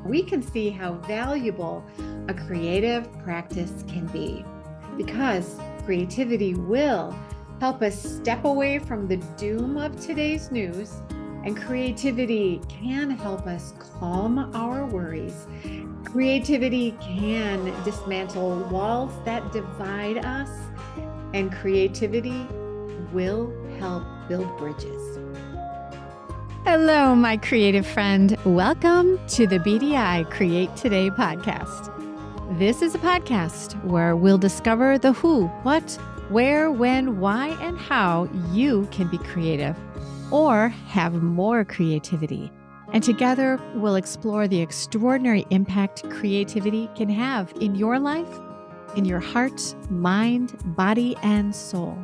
we can see how valuable a creative practice can be, because creativity will help us step away from the doom of today's news, and creativity can help us calm our worries. Creativity can dismantle walls that divide us, and creativity will help build bridges. Hello, my creative friend. Welcome to the BDI Create Today podcast. This is a podcast where we'll discover the who, what, where, when, why, and how you can be creative or have more creativity. And together we'll explore the extraordinary impact creativity can have in your life, in your heart, mind, body, and soul.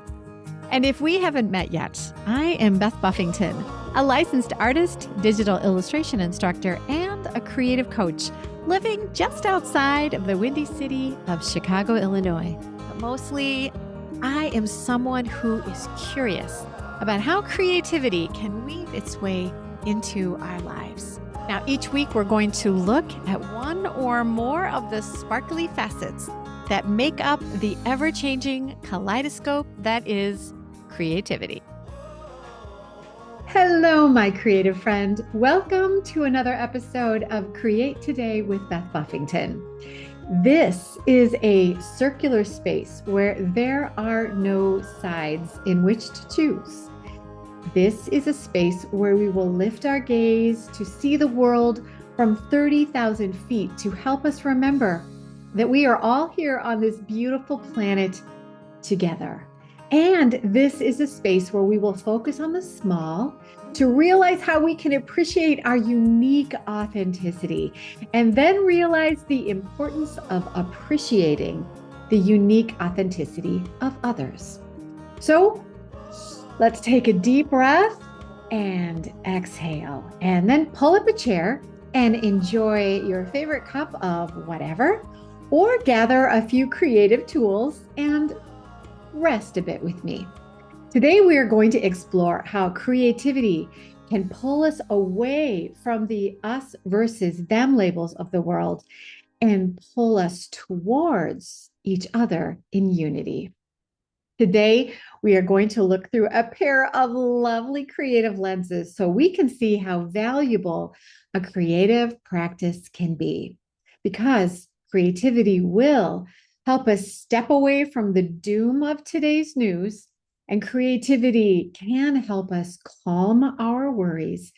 And if we haven't met yet, I am Beth Buffington, a licensed artist, digital illustration instructor, and a creative coach living just outside of the windy city of Chicago, Illinois. But mostly, I am someone who is curious about how creativity can weave its way into our lives. Now, each week we're going to look at one or more of the sparkly facets that make up the ever-changing kaleidoscope that is creativity. Hello, my creative friend. Welcome to another episode of Create Today with Beth Buffington. This is a circular space where there are no sides in which to choose. This is a space where we will lift our gaze to see the world from 30,000 feet to help us remember that we are all here on this beautiful planet together. And this is a space where we will focus on the small to realize how we can appreciate our unique authenticity, and then realize the importance of appreciating the unique authenticity of others. So let's take a deep breath and exhale, and then pull up a chair and enjoy your favorite cup of whatever, or gather a few creative tools and rest a bit with me. Today, we are going to explore how creativity can pull us away from the us versus them labels of the world and pull us towards each other in unity. Today, we are going to look through a pair of lovely creative lenses so we can see how valuable a creative practice can be, because creativity will help us step away from the doom of today's news, and creativity can help us calm our worries.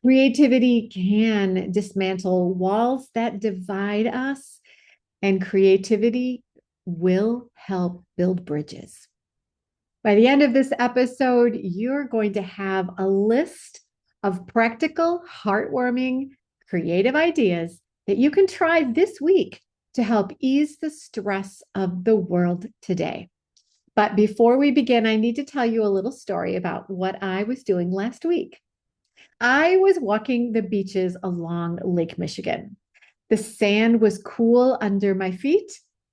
Creativity can dismantle walls that divide us, and creativity will help build bridges. By the end of this episode, you're going to have a list of practical, heartwarming, creative ideas that you can try this week to help ease the stress of the world today. But before we begin, I need to tell you a little story about what I was doing last week. I was walking the beaches along Lake Michigan. The sand was cool under my feet,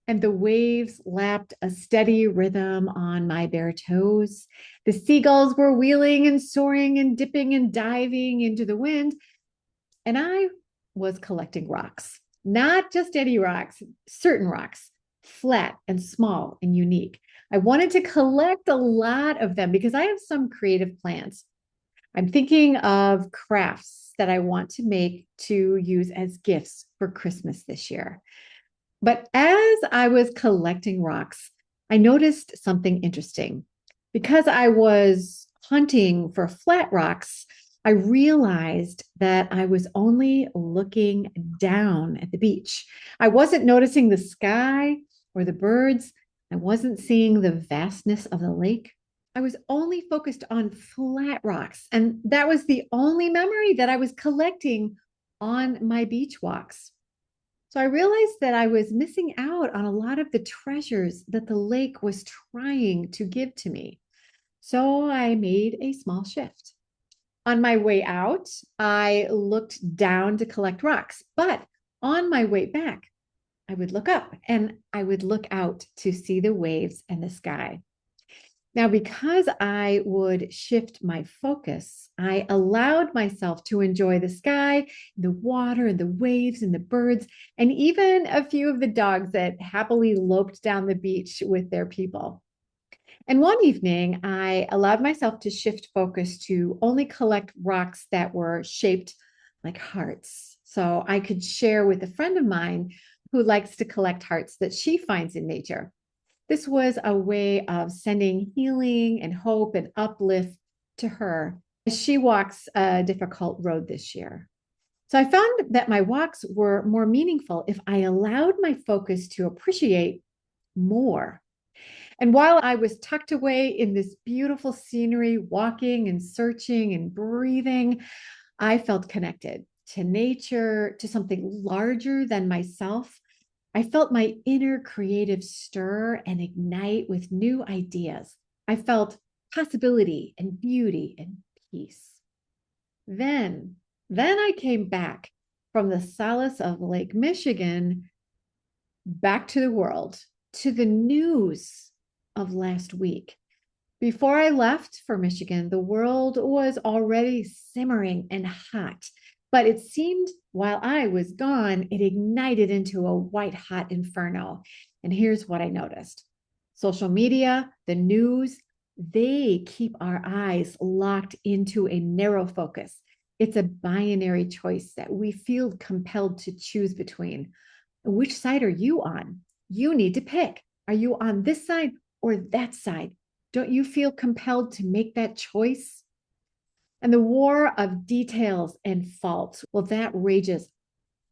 and the waves lapped a steady rhythm on my bare toes. The seagulls were wheeling and soaring and dipping and diving into the wind, and I was collecting rocks. Not just any rocks, certain rocks, flat and small and unique. I wanted to collect a lot of them because I have some creative plans. I'm thinking of crafts that I want to make to use as gifts for Christmas this year. But as I was collecting rocks, I noticed something interesting. Because I was hunting for flat rocks, I realized that I was only looking down at the beach. I wasn't noticing the sky or the birds. I wasn't seeing the vastness of the lake. I was only focused on flat rocks, and that was the only memory that I was collecting on my beach walks. So I realized that I was missing out on a lot of the treasures that the lake was trying to give to me. So I made a small shift. On my way out, I looked down to collect rocks, but on my way back, I would look up and I would look out to see the waves and the sky. Now, because I would shift my focus, I allowed myself to enjoy the sky, the water, and the waves, and the birds, and even a few of the dogs that happily loped down the beach with their people. And one evening, I allowed myself to shift focus to only collect rocks that were shaped like hearts. So I could share with a friend of mine who likes to collect hearts that she finds in nature. This was a way of sending healing and hope and uplift to her as she walks a difficult road this year. So I found that my walks were more meaningful if I allowed my focus to appreciate more. And while I was tucked away in this beautiful scenery, walking and searching and breathing, I felt connected to nature, to something larger than myself. I felt my inner creative stir and ignite with new ideas. I felt possibility and beauty and peace. Then, then I came back from the solace of Lake Michigan back to the world, to the news of last week. Before I left for Michigan, the world was already simmering and hot, but it seemed while I was gone, it ignited into a white hot inferno. And here's what I noticed: social media, the news, they keep our eyes locked into a narrow focus. It's a binary choice that we feel compelled to choose between. Which side are you on? You need to pick. Are you on this side or that side? Don't you feel compelled to make that choice? And the war of details and faults, well, that rages.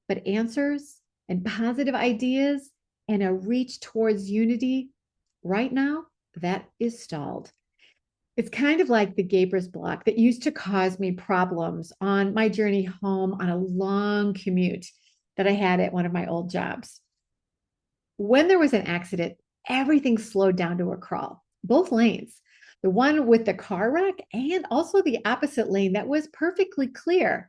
But answers and positive ideas and a reach towards unity right now, that is stalled. It's kind of like the Gaber's block that used to cause me problems on my journey home on a long commute that I had at one of my old jobs. When there was an accident, everything slowed down to a crawl, both lanes. The one with the car wreck and also the opposite lane that was perfectly clear.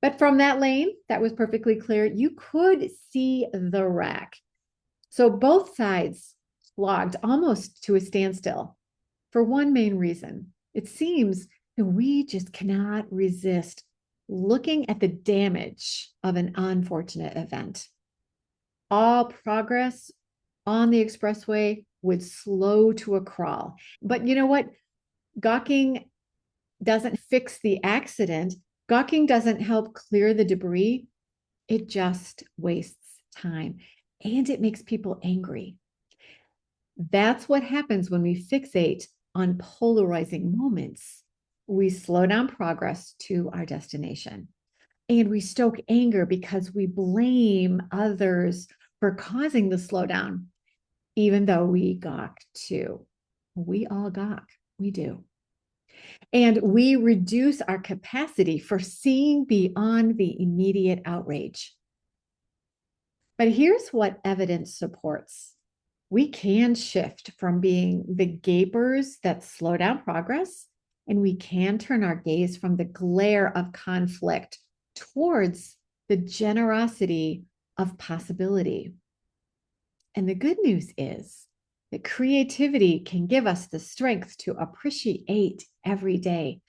But from that lane that was perfectly clear, you could see the wreck. So both sides logged almost to a standstill for one main reason. It seems that we just cannot resist looking at the damage of an unfortunate event. All progress on the expressway would slow to a crawl. But you know what? Gawking doesn't fix the accident. Gawking doesn't help clear the debris. It just wastes time and it makes people angry. That's what happens when we fixate on polarizing moments. We slow down progress to our destination and we stoke anger because we blame others for causing the slowdown, even though we gawked too. We all gawk, we do. And we reduce our capacity for seeing beyond the immediate outrage. But here's what evidence supports: we can shift from being the gapers that slow down progress, and we can turn our gaze from the glare of conflict towards the generosity of possibility. And the good news is that creativity can give us the strength to appreciate every day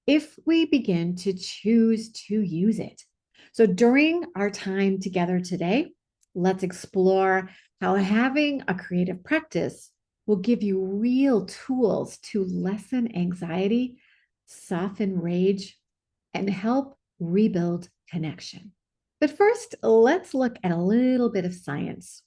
if we begin to choose to use it. So during our time together today, let's explore how having a creative practice will give you real tools to lessen anxiety, soften rage, and help rebuild connection. But first, let's look at a little bit of science.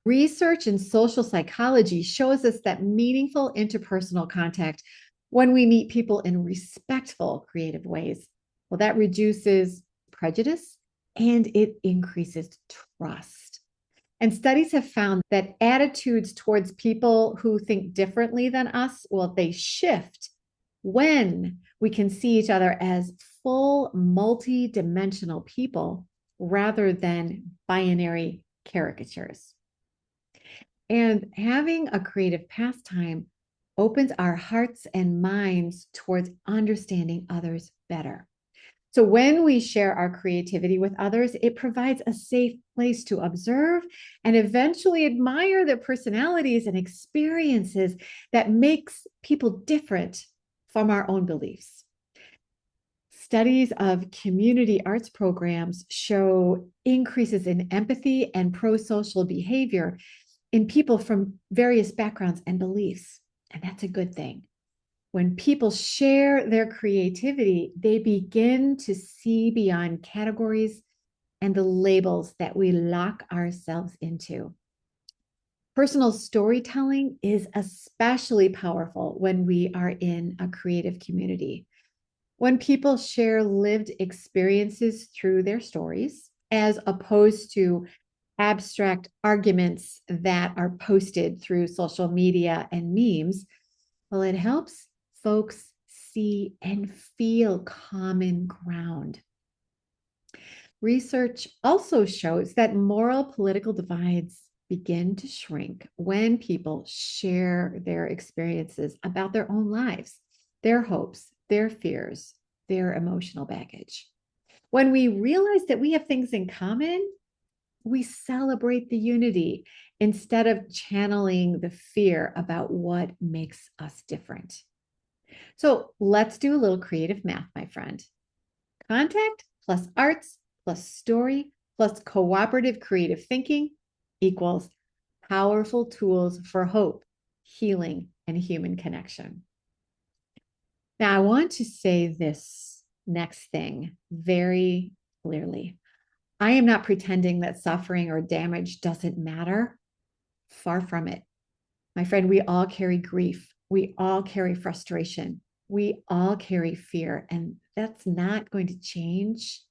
Research in social psychology shows us that meaningful interpersonal contact, when we meet people in respectful, creative ways, well, that reduces prejudice and it increases trust. And studies have found that attitudes towards people who think differently than us, well, they shift when we can see each other as full, multi-dimensional people rather than binary caricatures. And having a creative pastime opens our hearts and minds towards understanding others better. So when we share our creativity with others, it provides a safe place to observe and eventually admire the personalities and experiences that makes people different from our own beliefs. Studies of community arts programs show increases in empathy and pro-social behavior in people from various backgrounds and beliefs. And that's a good thing. When people share their creativity, they begin to see beyond categories and the labels that we lock ourselves into. Personal storytelling is especially powerful when we are in a creative community. When people share lived experiences through their stories, as opposed to abstract arguments that are posted through social media and memes, well, it helps folks see and feel common ground. Research also shows that moral political divides begin to shrink when people share their experiences about their own lives, their hopes, their fears, their emotional baggage. When we realize that we have things in common, we celebrate the unity instead of channeling the fear about what makes us different. So let's do a little creative math, my friend. Contact plus arts plus story plus cooperative creative thinking equals powerful tools for hope, healing, and human connection. Now, I want to say this next thing very clearly. I am not pretending that suffering or damage doesn't matter. Far from it. My friend, we all carry grief. We all carry frustration. We all carry fear, and that's not going to change.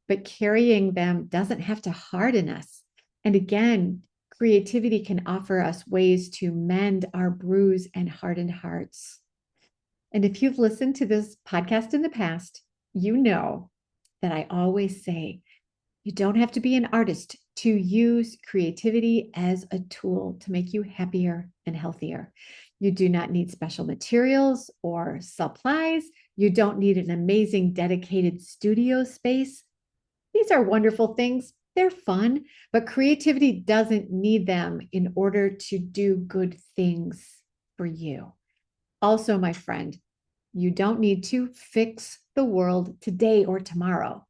But carrying them doesn't have to harden us. And again, creativity can offer us ways to mend our bruised and hardened hearts. And if you've listened to this podcast in the past, you know that I always say, you don't have to be an artist to use creativity as a tool to make you happier and healthier. You do not need special materials or supplies. You don't need an amazing dedicated studio space. These are wonderful things. They're fun, but creativity doesn't need them in order to do good things for you. Also, my friend, you don't need to fix the world today or tomorrow.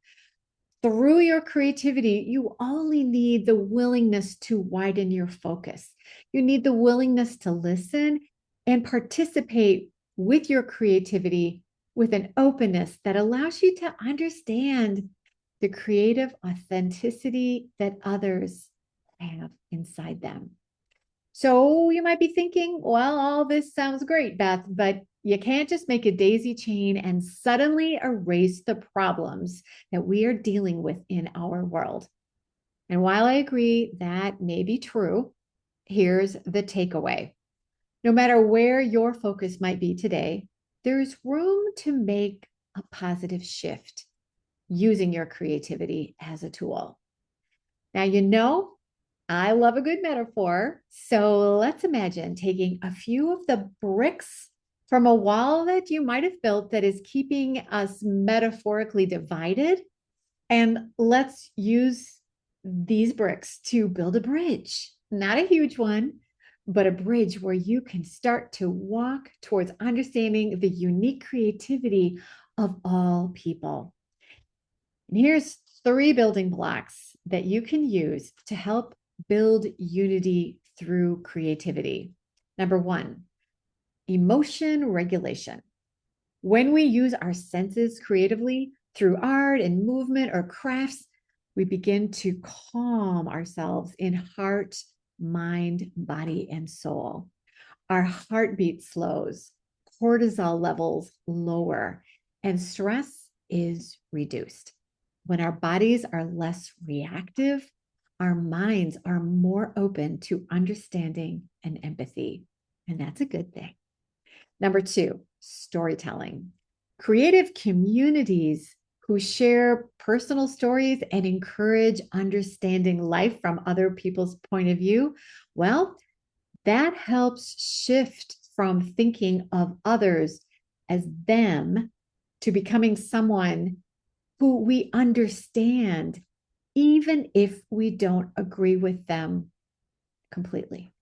Through your creativity, you only need the willingness to widen your focus. You need the willingness to listen and participate with your creativity with an openness that allows you to understand the creative authenticity that others have inside them. So you might be thinking, well, all this sounds great, Beth, but you can't just make a daisy chain and suddenly erase the problems that we are dealing with in our world. And while I agree that may be true, here's the takeaway. No matter where your focus might be today, there's room to make a positive shift using your creativity as a tool. Now, you know, I love a good metaphor. So let's imagine taking a few of the bricks from a wall that you might have built that is keeping us metaphorically divided. And let's use these bricks to build a bridge, not a huge one, but a bridge where you can start to walk towards understanding the unique creativity of all people. And here's 3 building blocks that you can use to help build unity through creativity. Number 1, emotion regulation. When we use our senses creatively through art and movement or crafts, we begin to calm ourselves in heart, mind, body, and soul. Our heartbeat slows, cortisol levels lower, and stress is reduced. When our bodies are less reactive, our minds are more open to understanding and empathy. And that's a good thing. Number 2, storytelling. Creative communities who share personal stories and encourage understanding life from other people's point of view, well, that helps shift from thinking of others as them to becoming someone who we understand, even if we don't agree with them completely.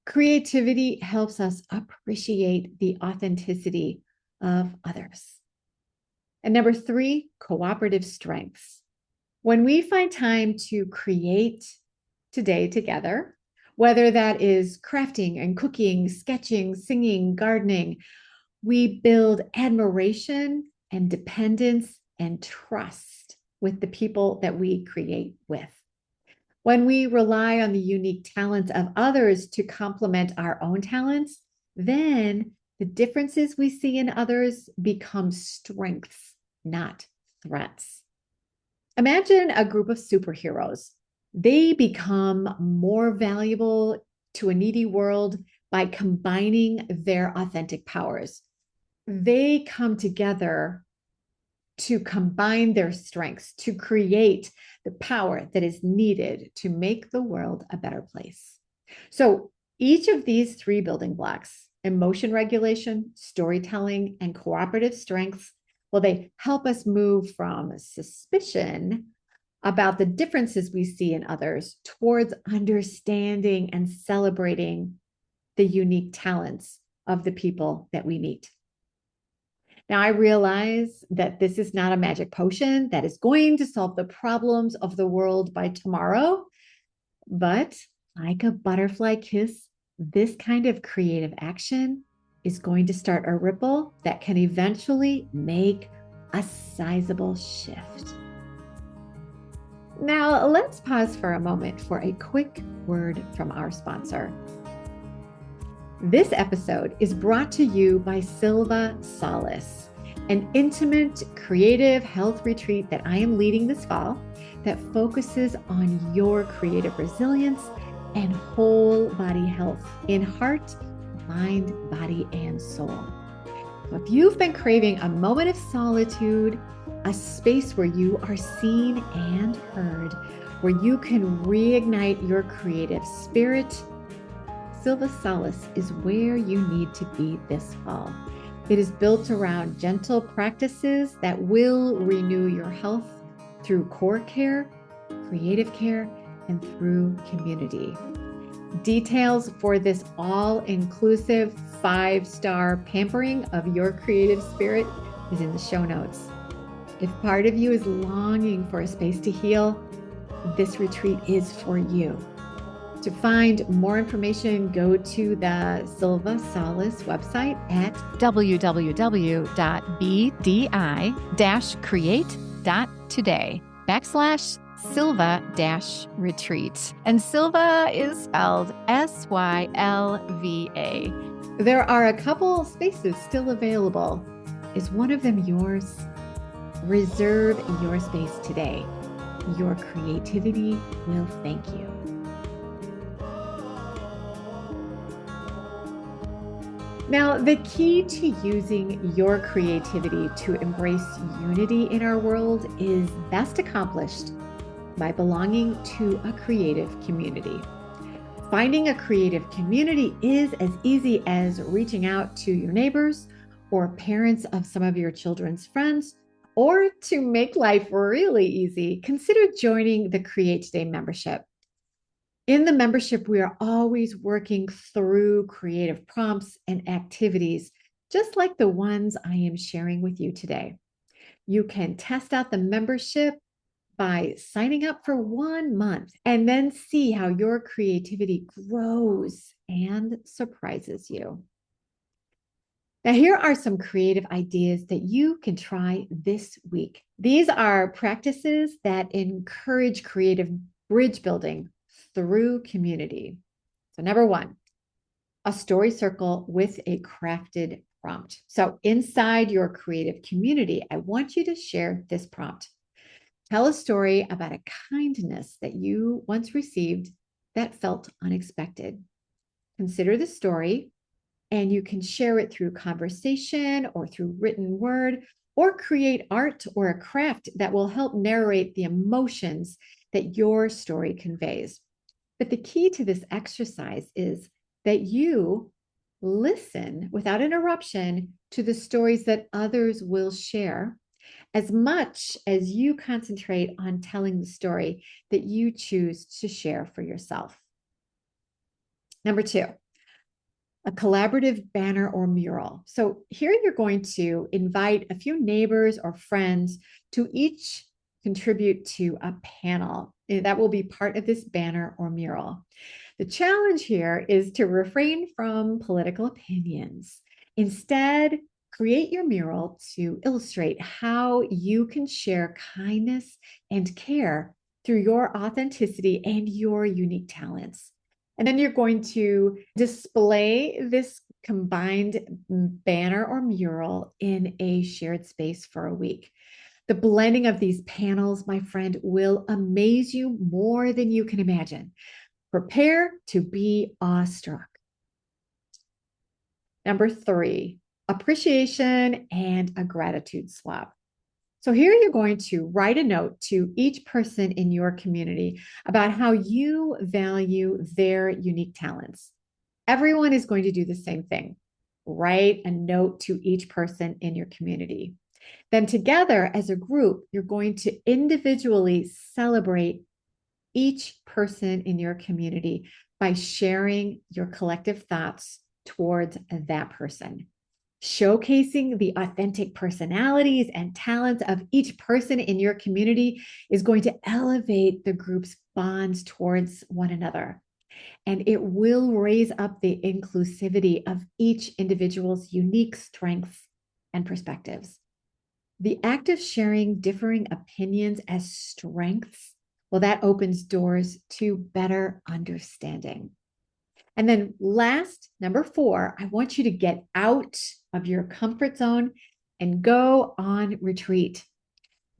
Creativity helps us appreciate the authenticity of others. And number 3, cooperative strengths. When we find time to create today together, whether that is crafting and cooking, sketching, singing, gardening, we build admiration and dependence and trust with the people that we create with. When we rely on the unique talents of others to complement our own talents, then the differences we see in others become strengths, not threats. Imagine a group of superheroes. They become more valuable to a needy world by combining their authentic powers. They come together to combine their strengths to create the power that is needed to make the world a better place. So each of these 3 building blocks, emotion regulation, storytelling, and cooperative strengths, well, they help us move from suspicion about the differences we see in others towards understanding and celebrating the unique talents of the people that we meet. Now, I realize that this is not a magic potion that is going to solve the problems of the world by tomorrow, but like a butterfly kiss, this kind of creative action is going to start a ripple that can eventually make a sizable shift. Now, let's pause for a moment for a quick word from our sponsor. This episode is brought to you by Silva Solace, an intimate, creative health retreat that I am leading this fall that focuses on your creative resilience and whole body health in heart, mind, body, and soul. So if you've been craving a moment of solitude, a space where you are seen and heard, where you can reignite your creative spirit, Silva Solace is where you need to be this fall. It is built around gentle practices that will renew your health through core care, creative care, and through community. Details for this all-inclusive 5-star pampering of your creative spirit is in the show notes. If part of you is longing for a space to heal, this retreat is for you. To find more information, go to the Silva Solace website at www.bdi-create.today/Silva-retreat. And Silva is spelled Sylva. There are a couple spaces still available. Is one of them yours? Reserve your space today. Your creativity will thank you. Now, the key to using your creativity to embrace unity in our world is best accomplished by belonging to a creative community. Finding a creative community is as easy as reaching out to your neighbors or parents of some of your children's friends, or to make life really easy, consider joining the Create Today membership. In the membership, we are always working through creative prompts and activities, just like the ones I am sharing with you today. You can test out the membership by signing up for 1 month and then see how your creativity grows and surprises you. Now, here are some creative ideas that you can try this week. These are practices that encourage creative bridge building through community. So number 1, a story circle with a crafted prompt. So inside your creative community, I want you to share this prompt. Tell a story about a kindness that you once received that felt unexpected. Consider the story, and you can share it through conversation or through written word, or create art or a craft that will help narrate the emotions that your story conveys. But the key to this exercise is that you listen without interruption to the stories that others will share, as much as you concentrate on telling the story that you choose to share for yourself. Number 2, a collaborative banner or mural. So here you're going to invite a few neighbors or friends to each contribute to a panel that will be part of this banner or mural. The challenge here is to refrain from political opinions. Instead, create your mural to illustrate how you can share kindness and care through your authenticity and your unique talents. And then you're going to display this combined banner or mural in a shared space for a week. The blending of these panels, my friend, will amaze you more than you can imagine. Prepare to be awestruck. Number 3, appreciation and a gratitude swap. So here you're going to write a note to each person in your community about how you value their unique talents. Everyone is going to do the same thing. Write a note to each person in your community. Then together as a group, you're going to individually celebrate each person in your community by sharing your collective thoughts towards that person. Showcasing the authentic personalities and talents of each person in your community is going to elevate the group's bonds towards one another. And it will raise up the inclusivity of each individual's unique strengths and perspectives. The act of sharing differing opinions as strengths, well, that opens doors to better understanding. And then last, number 4, I want you to get out of your comfort zone and go on retreat.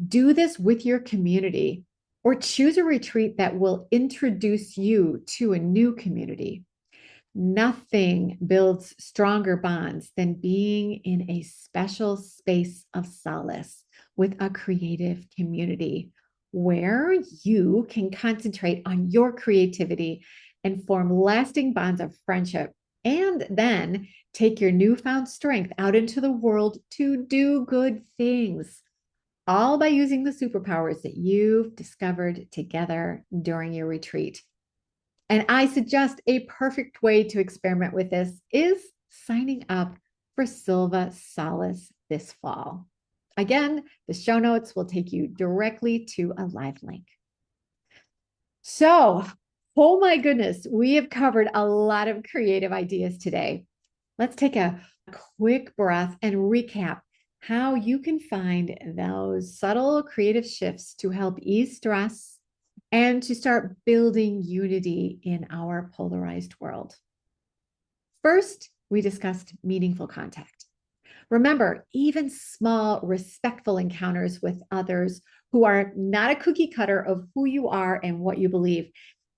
Do this with your community or choose a retreat that will introduce you to a new community. Nothing builds stronger bonds than being in a special space of solace with a creative community where you can concentrate on your creativity and form lasting bonds of friendship, and then take your newfound strength out into the world to do good things, all by using the superpowers that you've discovered together during your retreat. And I suggest a perfect way to experiment with this is signing up for Silva Solace this fall. Again, the show notes will take you directly to a live link. So, oh my goodness, we have covered a lot of creative ideas today. Let's take a quick breath and recap how you can find those subtle creative shifts to help ease stress and to start building unity in our polarized world. First, we discussed meaningful contact. Remember, even small, respectful encounters with others who are not a cookie cutter of who you are and what you believe,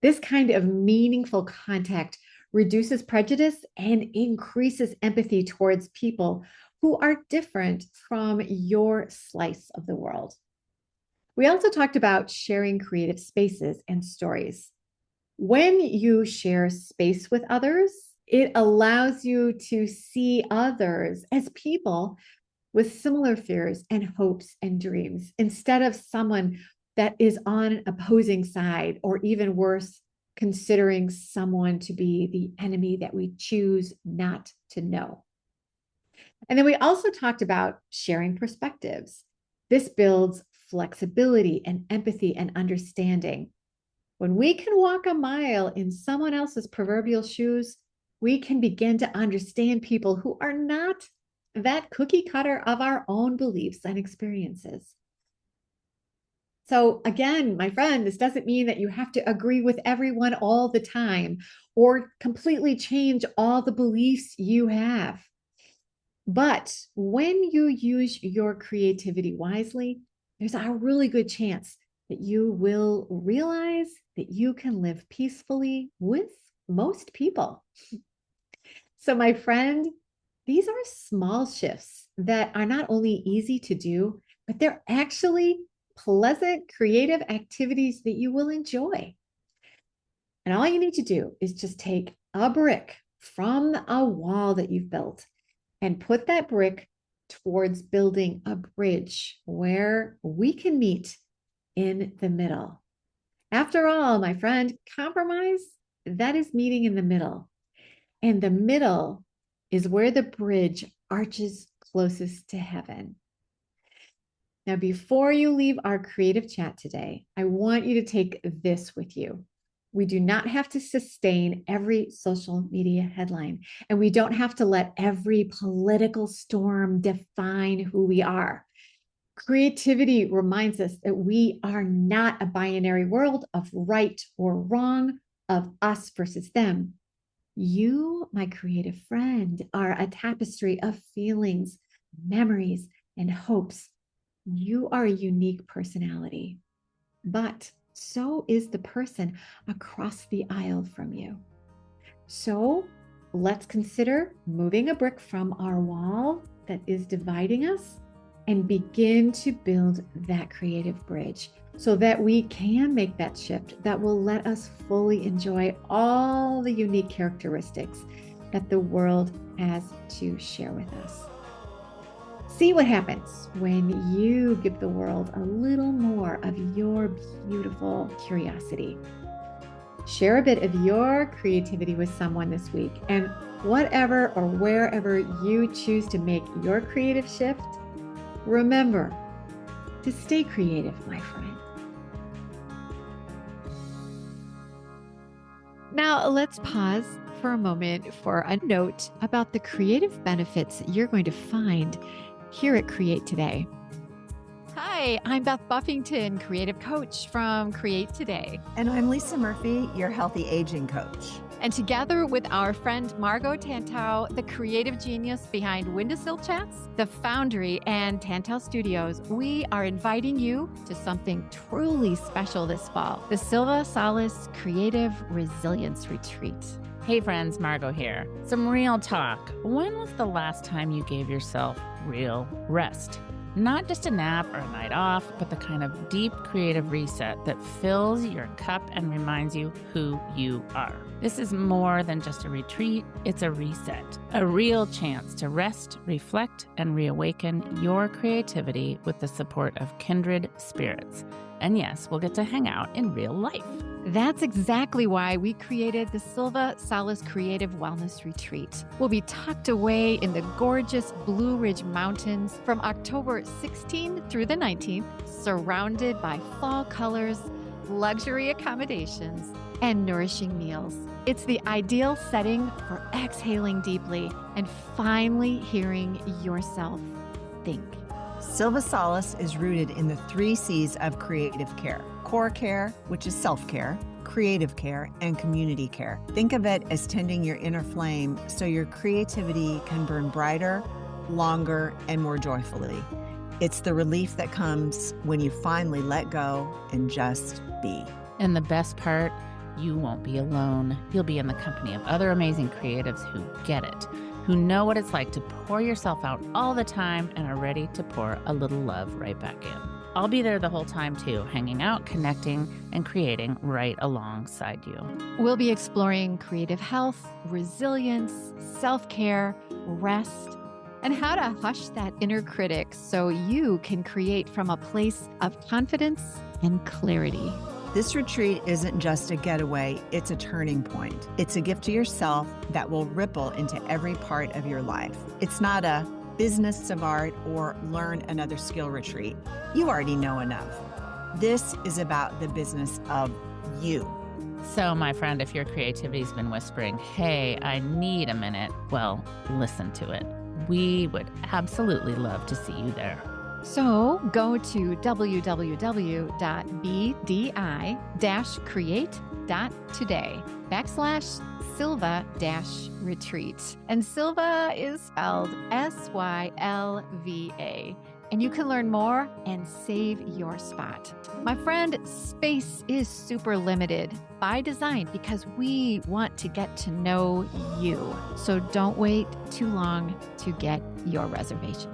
this kind of meaningful contact reduces prejudice and increases empathy towards people who are different from your slice of the world. We also talked about sharing creative spaces and stories. When you share space with others, it allows you to see others as people with similar fears and hopes and dreams, instead of someone that is on an opposing side, or even worse, considering someone to be the enemy that we choose not to know. And then we also talked about sharing perspectives. This builds flexibility and empathy and understanding. When we can walk a mile in someone else's proverbial shoes, we can begin to understand people who are not that cookie cutter of our own beliefs and experiences. So again, my friend, this doesn't mean that you have to agree with everyone all the time or completely change all the beliefs you have. But when you use your creativity wisely, there's a really good chance that you will realize that you can live peacefully with most people. So my friend, these are small shifts that are not only easy to do, but they're actually pleasant, creative activities that you will enjoy. And all you need to do is just take a brick from a wall that you've built and put that brick towards building a bridge where we can meet in the middle. After all, my friend, compromise, that is meeting in the middle. And the middle is where the bridge arches closest to heaven. Now, before you leave our creative chat today, I want you to take this with you. We do not have to sustain every social media headline, and we don't have to let every political storm define who we are. Creativity reminds us that we are not a binary world of right or wrong, of us versus them. You, my creative friend, are a tapestry of feelings, memories, and hopes. You are a unique personality, but so is the person across the aisle from you. So let's consider moving a brick from our wall that is dividing us and begin to build that creative bridge so that we can make that shift that will let us fully enjoy all the unique characteristics that the world has to share with us. See what happens when you give the world a little more of your beautiful curiosity. Share a bit of your creativity with someone this week, and whatever or wherever you choose to make your creative shift, remember to stay creative, my friend. Now, let's pause for a moment for a note about the creative benefits you're going to find here at Create Today. Hi, I'm Beth Buffington, creative coach from Create Today. And I'm Lisa Murphy, your healthy aging coach. And together with our friend Margot Tantau, the creative genius behind Windowsill Chats, The Foundry, and Tantau Studios, we are inviting you to something truly special this fall, the Silva Salas Creative Resilience Retreat. Hey friends, Margot here. Some real talk. When was the last time you gave yourself real rest? Not just a nap or a night off, but the kind of deep creative reset that fills your cup and reminds you who you are. This is more than just a retreat, it's a reset. A real chance to rest, reflect, and reawaken your creativity with the support of kindred spirits. And yes, we'll get to hang out in real life. That's exactly why we created the Silva Salas Creative Wellness Retreat. We'll be tucked away in the gorgeous Blue Ridge Mountains from October 16th through the 19th, surrounded by fall colors, luxury accommodations, and nourishing meals. It's the ideal setting for exhaling deeply and finally hearing yourself think. Silva Salas is rooted in the 3 C's of creative care: core care, which is self-care, creative care, and community care. Think of it as tending your inner flame so your creativity can burn brighter, longer, and more joyfully. It's the relief that comes when you finally let go and just be. And the best part, you won't be alone. You'll be in the company of other amazing creatives who get it, who know what it's like to pour yourself out all the time and are ready to pour a little love right back in. I'll be there the whole time too, hanging out, connecting, and creating right alongside you. We'll be exploring creative health, resilience, self-care, rest, and how to hush that inner critic so you can create from a place of confidence and clarity. This retreat isn't just a getaway, it's a turning point. It's a gift to yourself that will ripple into every part of your life. It's not a business of art or learn another skill retreat. You already know enough. This is about the business of you. So, my friend, if your creativity's been whispering, hey, I need a minute, well, listen to it. We would absolutely love to see you there. So go to www.bdi-create.today/Silva-retreat. And Silva is spelled Sylva. And you can learn more and save your spot. My friend, space is super limited by design because we want to get to know you. So don't wait too long to get your reservation.